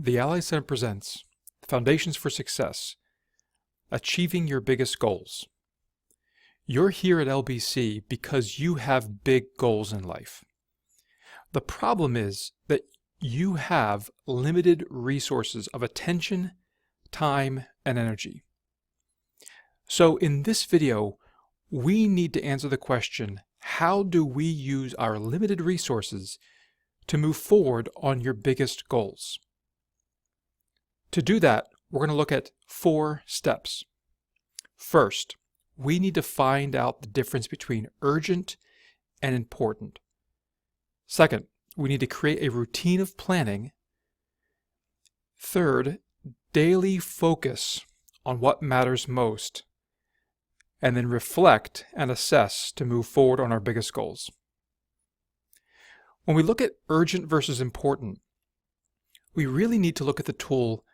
The Ally Center presents Foundations for Success, Achieving Your Biggest Goals. You're here at LBC because you have big goals in life. The problem is that you have limited resources of attention, time, and energy. So in this video, we need to answer the question, how do we use our limited resources to move forward on your biggest goals? To do that, we're going to look at 4 steps. First, we need to find out the difference between urgent and important. Second, we need to create a routine of planning. Third, daily focus on what matters most, and then reflect and assess to move forward on our biggest goals. When we look at urgent versus important, we really need to look at the tool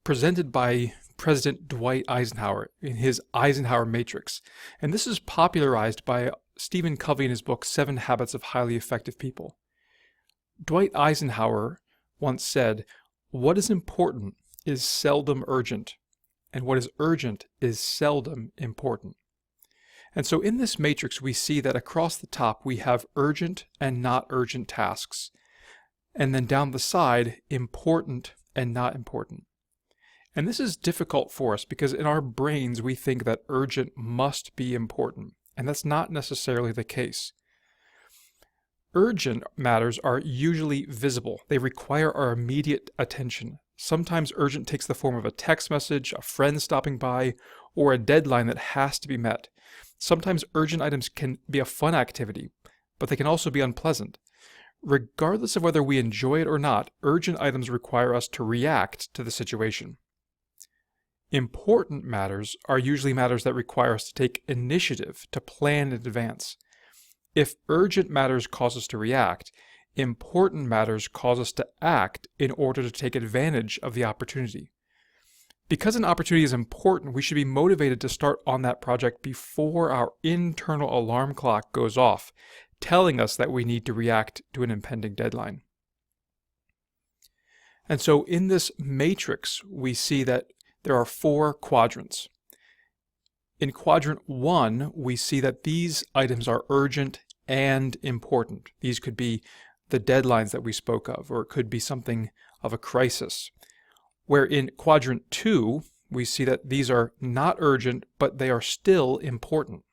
presented by President Dwight Eisenhower in his Eisenhower Matrix. And this is popularized by Stephen Covey in his book, 7 Habits of Highly Effective People. Dwight Eisenhower once said, "What is important is seldom urgent, and what is urgent is seldom important." And so in this matrix, we see that across the top, we have urgent and not urgent tasks. And then down the side, important and not important. And this is difficult for us because in our brains, we think that urgent must be important. And that's not necessarily the case. Urgent matters are usually visible. They require our immediate attention. Sometimes urgent takes the form of a text message, a friend stopping by, or a deadline that has to be met. Sometimes urgent items can be a fun activity, but they can also be unpleasant. Regardless of whether we enjoy it or not, urgent items require us to react to the situation. Important matters are usually matters that require us to take initiative, to plan in advance. If urgent matters cause us to react, important matters cause us to act in order to take advantage of the opportunity. Because an opportunity is important, we should be motivated to start on that project before our internal alarm clock goes off, telling us that we need to react to an impending deadline. And so in this matrix, we see that there are 4 quadrants. In quadrant 1, we see that these items are urgent and important. These could be the deadlines that we spoke of, or it could be something of a crisis. Where in quadrant 2, we see that these are not urgent, but they are still important.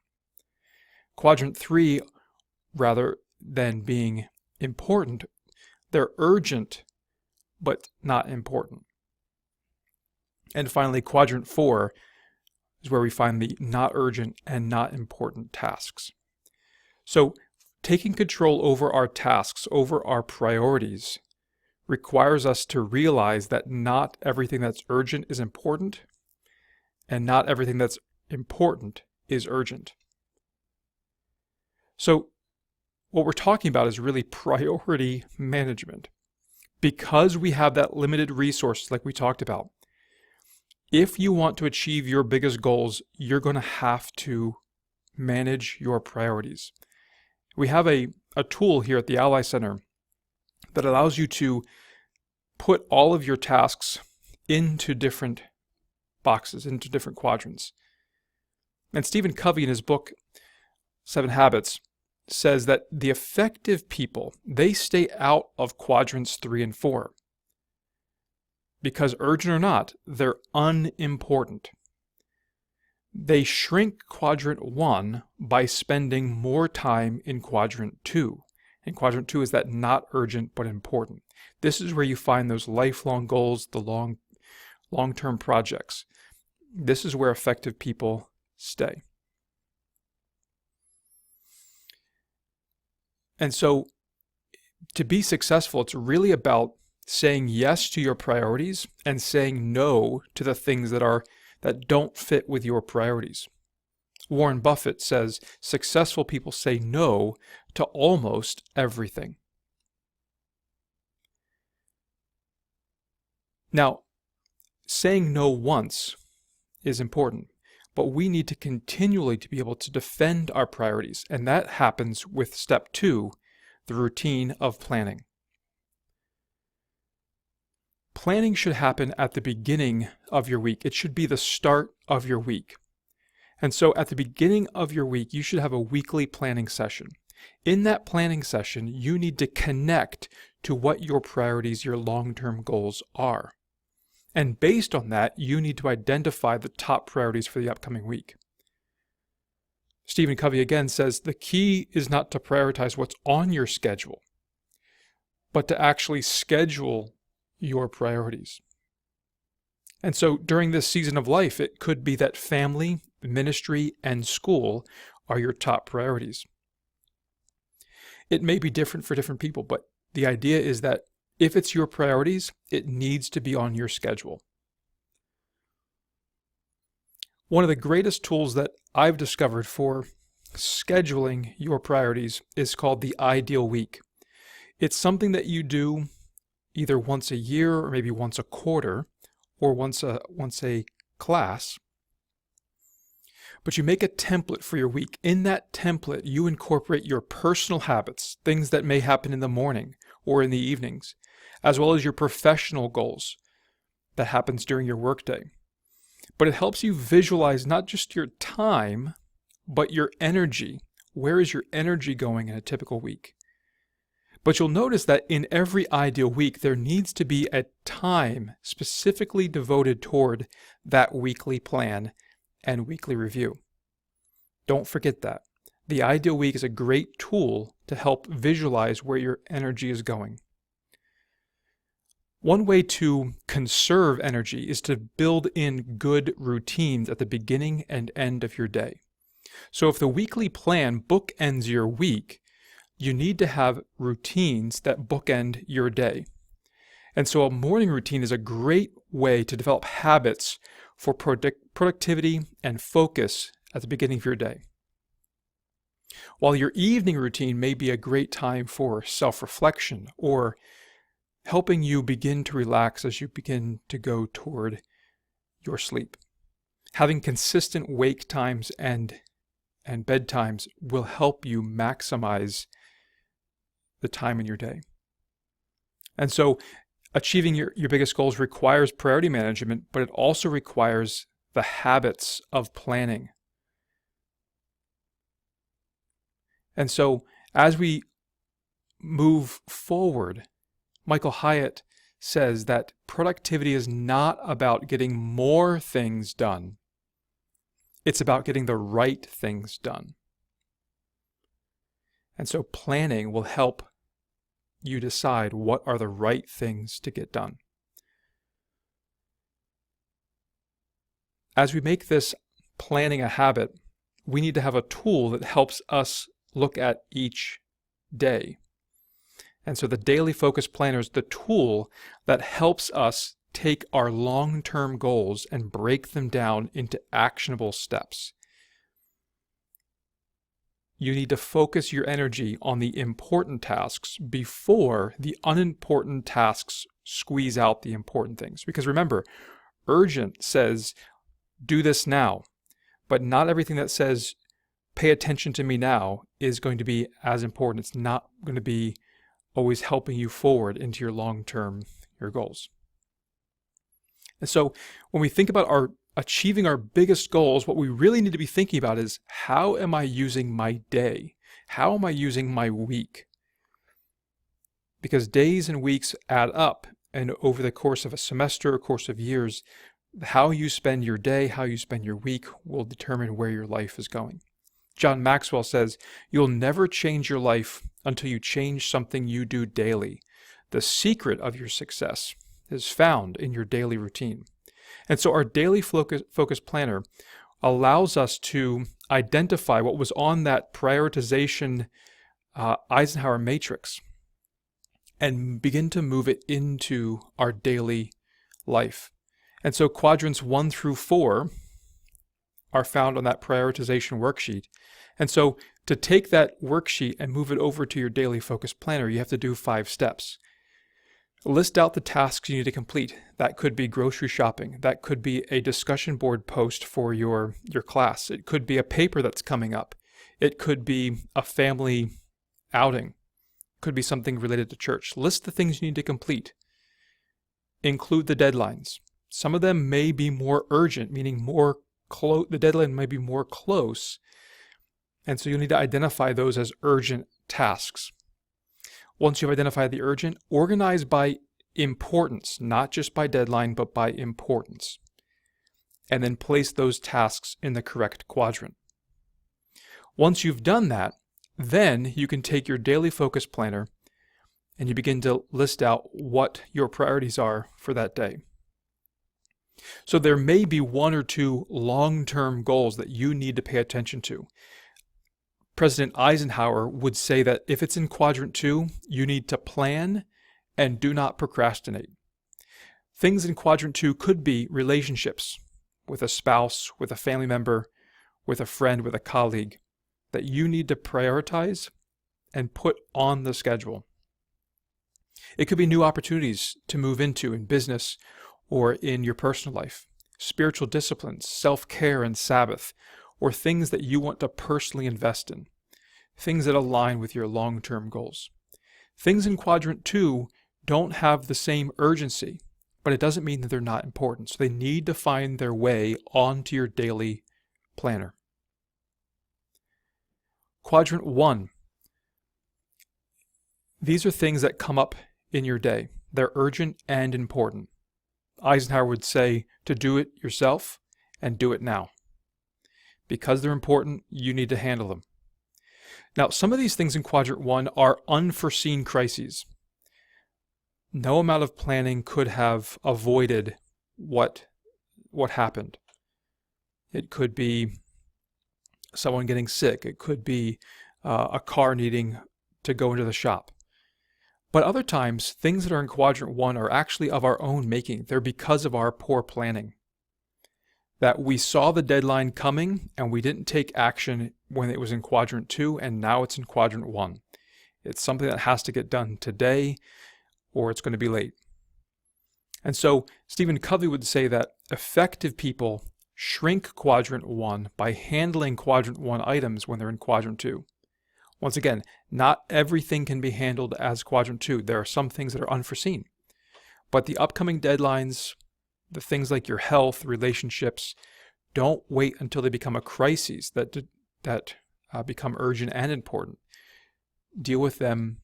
Quadrant 3, rather than being important, they're urgent, but not important. And finally, quadrant 4 is where we find the not urgent and not important tasks. So taking control over our tasks, over our priorities, requires us to realize that not everything that's urgent is important, and not everything that's important is urgent. So what we're talking about is really priority management. Because we have that limited resource like we talked about, if you want to achieve your biggest goals, you're going to have to manage your priorities. We have a tool here at the Ally Center that allows you to put all of your tasks into different boxes, into different quadrants. And Stephen Covey in his book, 7 Habits, says that the effective people, they stay out of quadrants 3 and 4. Because urgent or not, they're unimportant. They shrink quadrant 1 by spending more time in quadrant 2. And quadrant 2 is that not urgent but important. This is where you find those lifelong goals, the long-term projects. This is where effective people stay. And so to be successful, it's really about saying yes to your priorities and saying no to the things that don't fit with your priorities. Warren Buffett says successful people say no to almost everything. Now, saying no once is important, but we need to continually to be able to defend our priorities, and that happens with step 2, the routine of planning. Planning should happen at the beginning of your week. It should be the start of your week. And so at the beginning of your week, you should have a weekly planning session. In that planning session, you need to connect to what your priorities, your long-term goals are. And based on that, you need to identify the top priorities for the upcoming week. Stephen Covey again says, the key is not to prioritize what's on your schedule, but to actually schedule your priorities. And so during this season of life, it could be that family, ministry, and school are your top priorities. It may be different for different people, but the idea is that if it's your priorities, it needs to be on your schedule. One of the greatest tools that I've discovered for scheduling your priorities is called the ideal week. It's something that you do either once a year or maybe once a quarter or once a class. But you make a template for your week. In that template, you incorporate your personal habits, things that may happen in the morning or in the evenings, as well as your professional goals that happens during your workday. But it helps you visualize not just your time, but your energy. Where is your energy going in a typical week? But you'll notice that in every ideal week, there needs to be a time specifically devoted toward that weekly plan and weekly review. Don't forget that. The ideal week is a great tool to help visualize where your energy is going. One way to conserve energy is to build in good routines at the beginning and end of your day. So if the weekly plan bookends your week, you need to have routines that bookend your day. And so a morning routine is a great way to develop habits for productivity and focus at the beginning of your day. While your evening routine may be a great time for self-reflection or helping you begin to relax as you begin to go toward your sleep. Having consistent wake times and bedtimes will help you maximize the time in your day. And so achieving your biggest goals requires priority management, but it also requires the habits of planning. And so as we move forward, Michael Hyatt says that productivity is not about getting more things done. It's about getting the right things done. And so planning will help you decide what are the right things to get done. As we make this planning a habit, we need to have a tool that helps us look at each day. And so the Daily Focus Planner is the tool that helps us take our long-term goals and break them down into actionable steps. You need to focus your energy on the important tasks before the unimportant tasks squeeze out the important things. Because remember, urgent says, do this now. But not everything that says, pay attention to me now is going to be as important. It's not going to be always helping you forward into your goals. And so when we think about achieving our biggest goals, what we really need to be thinking about is, how am I using my day? How am I using my week? Because days and weeks add up, and over the course of a semester, a course of years, how you spend your day, how you spend your week will determine where your life is going. John Maxwell says, you'll never change your life until you change something you do daily. The secret of your success is found in your daily routine. And so our Daily Focus Planner allows us to identify what was on that prioritization Eisenhower Matrix and begin to move it into our daily life. And so quadrants 1 through 4 are found on that prioritization worksheet. And so to take that worksheet and move it over to your Daily Focus Planner, you have to do 5 steps. List out the tasks you need to complete. That could be grocery shopping. That could be a discussion board post for your class. It could be a paper that's coming up. It could be a family outing. It could be something related to church. List the things you need to complete. include the deadlines. Some of them may be more urgent, meaning the deadline may be more close, and so you'll need to identify those as urgent tasks. Once you've identified the urgent, organize by importance, not just by deadline, but by importance. And then place those tasks in the correct quadrant. Once you've done that, then you can take your daily focus planner and you begin to list out what your priorities are for that day. So there may be one or two long-term goals that you need to pay attention to. President Eisenhower would say that if it's in quadrant 2, you need to plan and do not procrastinate. Things in quadrant 2 could be relationships with a spouse, with a family member, with a friend, with a colleague, that you need to prioritize and put on the schedule. It could be new opportunities to move into in business or in your personal life, spiritual disciplines, self-care and Sabbath, or things that you want to personally invest in, things that align with your long-term goals. Things in quadrant 2 don't have the same urgency, but it doesn't mean that they're not important. So they need to find their way onto your daily planner. Quadrant 1. These are things that come up in your day. They're urgent and important. Eisenhower would say to do it yourself and do it now. Because they're important, you need to handle them. Now, some of these things in quadrant 1 are unforeseen crises. No amount of planning could have avoided what happened. It could be someone getting sick. It could be a car needing to go into the shop. But other times, things that are in quadrant 1 are actually of our own making. They're because of our poor planning. That we saw the deadline coming and we didn't take action when it was in quadrant 2, and now it's in quadrant 1. It's something that has to get done today or it's going to be late. And so Stephen Covey would say that effective people shrink quadrant 1 by handling quadrant 1 items when they're in quadrant 2. Once again, not everything can be handled as quadrant 2. There are some things that are unforeseen. But the upcoming deadlines, the things like your health, relationships, don't wait until they become a crisis that become urgent and important. Deal with them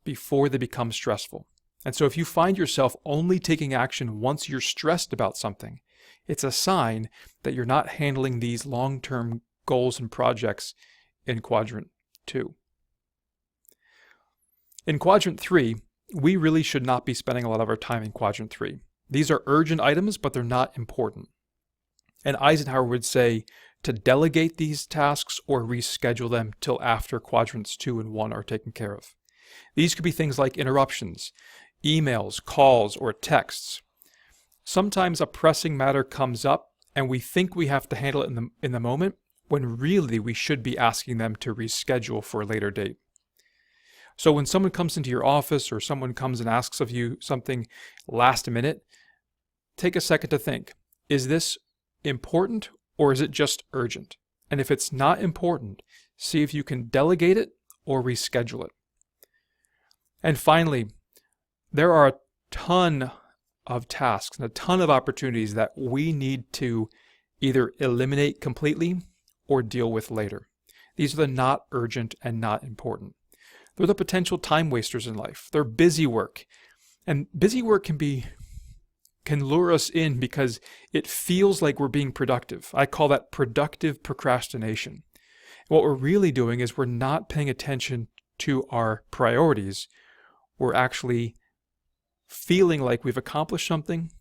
before they become stressful. And so if you find yourself only taking action once you're stressed about something, it's a sign that you're not handling these long-term goals and projects in quadrant 2. In quadrant 3, we really should not be spending a lot of our time in quadrant 3. These are urgent items, but they're not important. And Eisenhower would say to delegate these tasks or reschedule them till after quadrants 2 and 1 are taken care of. These could be things like interruptions, emails, calls, or texts. Sometimes a pressing matter comes up and we think we have to handle it in the moment, when really we should be asking them to reschedule for a later date. So when someone comes into your office or someone comes and asks of you something last minute, take a second to think, is this important or is it just urgent? And if it's not important, see if you can delegate it or reschedule it. And finally, there are a ton of tasks and a ton of opportunities that we need to either eliminate completely or deal with later. These are the not urgent and not important. They're the potential time wasters in life. They're busy work. And busy work can lure us in because it feels like we're being productive. I call that productive procrastination. What we're really doing is we're not paying attention to our priorities. We're actually feeling like we've accomplished something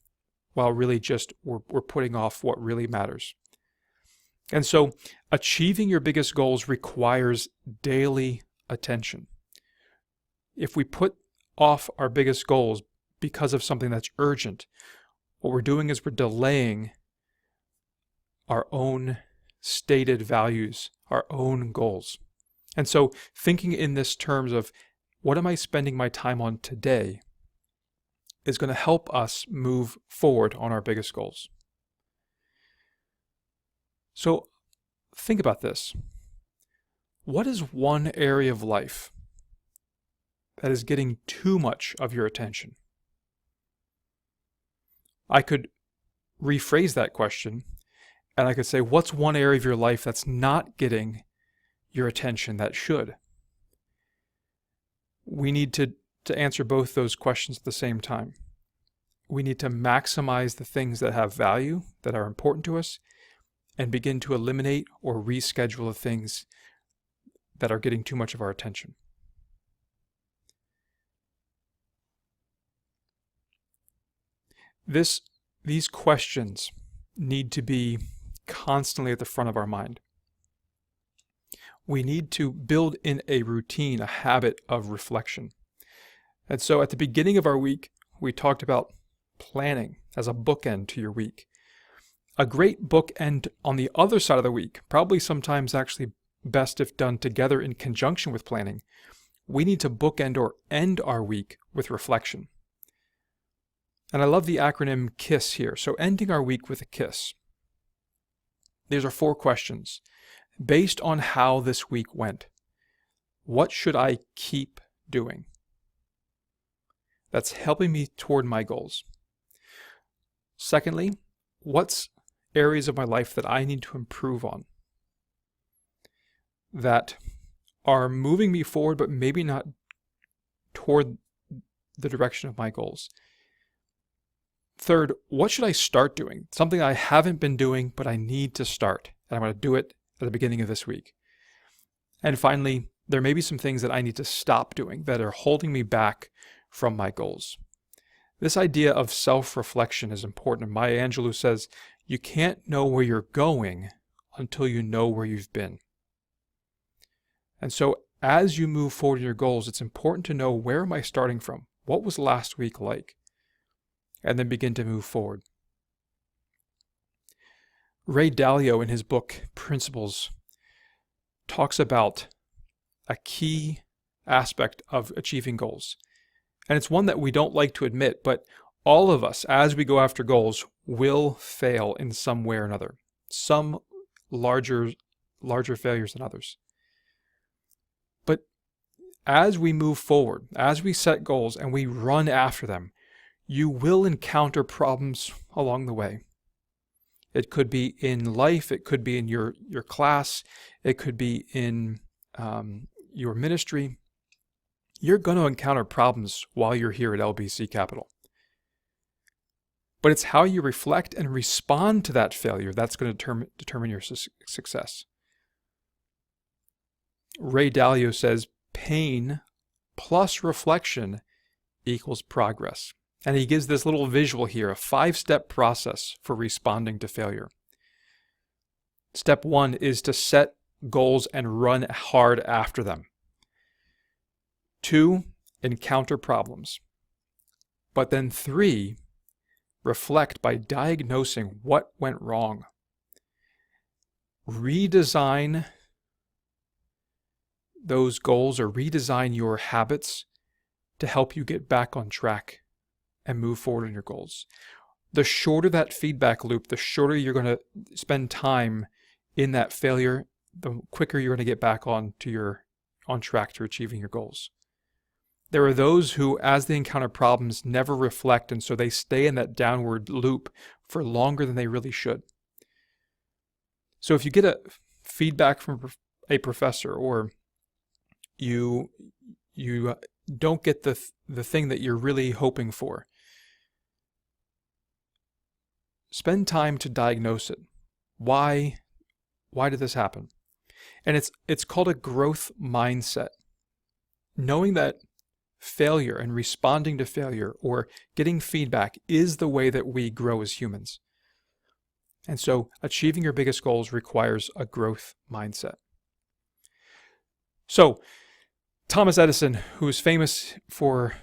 while really just we're putting off what really matters. And so achieving your biggest goals requires daily attention. If we put off our biggest goals because of something that's urgent, what we're doing is we're delaying our own stated values, our own goals. And so thinking in this terms of what am I spending my time on today is going to help us move forward on our biggest goals. So think about this. What is one area of life that is getting too much of your attention? I could rephrase that question and I could say, what's one area of your life that's not getting your attention that should? We need to answer both those questions at the same time. We need to maximize the things that have value, that are important to us, and begin to eliminate or reschedule the things that are getting too much of our attention. These questions need to be constantly at the front of our mind. We need to build in a routine, a habit of reflection. And so at the beginning of our week, we talked about planning as a bookend to your week. A great bookend on the other side of the week, probably sometimes actually best if done together in conjunction with planning. We need to bookend or end our week with reflection. And I love the acronym KISS here. So ending our week with a KISS. These are 4 questions. Based on how this week went, what should I keep doing that's helping me toward my goals? Secondly, what's areas of my life that I need to improve on that are moving me forward but maybe not toward the direction of my goals? Third, what should I start doing? Something I haven't been doing, but I need to start. And I'm going to do it at the beginning of this week. And finally, there may be some things that I need to stop doing that are holding me back from my goals. This idea of self-reflection is important. Maya Angelou says, you can't know where you're going until you know where you've been. And so as you move forward in your goals, it's important to know, where am I starting from? What was last week like? And then begin to move forward. Ray Dalio, in his book Principles, talks about a key aspect of achieving goals. And it's one that we don't like to admit, but all of us, as we go after goals, will fail in some way or another. Some larger failures than others. But as we move forward, as we set goals and we run after them, you will encounter problems along the way. It could be in life, it could be in your class, it could be in your ministry. You're going to encounter problems while you're here at LBC Capital. But it's how you reflect and respond to that failure that's going to determine your success. Ray Dalio says, pain plus reflection equals progress. And he gives this little visual here, a 5-step process for responding to failure. Step 1 is to set goals and run hard after them. 2, encounter problems. But then 3, reflect by diagnosing what went wrong. Redesign those goals or redesign your habits to help you get back on track and move forward in your goals. The shorter that feedback loop, the shorter you're going to spend time in that failure, the quicker you're going to get back on track to achieving your goals. There are those who, as they encounter problems, never reflect, and so they stay in that downward loop for longer than they really should. So if you get a feedback from a professor, or you don't get the thing that you're really hoping for, spend time to diagnose it. Why did this happen? And it's called a growth mindset. Knowing that failure and responding to failure or getting feedback is the way that we grow as humans. And so achieving your biggest goals requires a growth mindset. So Thomas Edison, who is famous for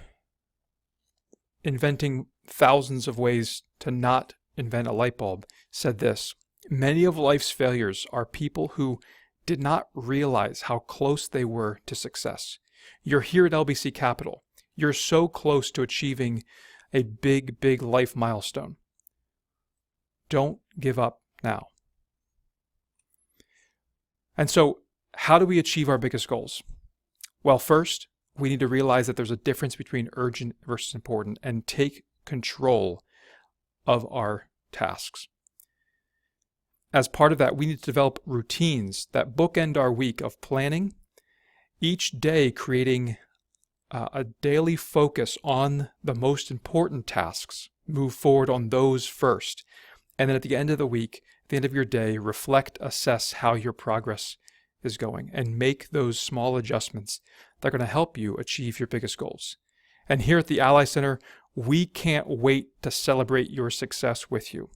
inventing thousands of ways to not invent a light bulb, said this: many of life's failures are people who did not realize how close they were to success. You're here at LBC Capital. You're so close to achieving a big, big life milestone. Don't give up now. And so, how do we achieve our biggest goals? Well, first, we need to realize that there's a difference between urgent versus important and take control of our tasks. As part of that, we need to develop routines that bookend our week of planning, each day creating a daily focus on the most important tasks. Move forward on those first. And then at the end of the week, at the end of your day, reflect, assess how your progress is going, and make those small adjustments that are going to help you achieve your biggest goals. And here at the Ally Center, we can't wait to celebrate your success with you.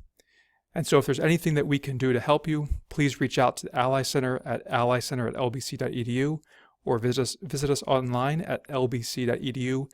And so if there's anything that we can do to help you, please reach out to the Ally Center at allycenter@lbc.edu or visit us online at lbc.edu/ally.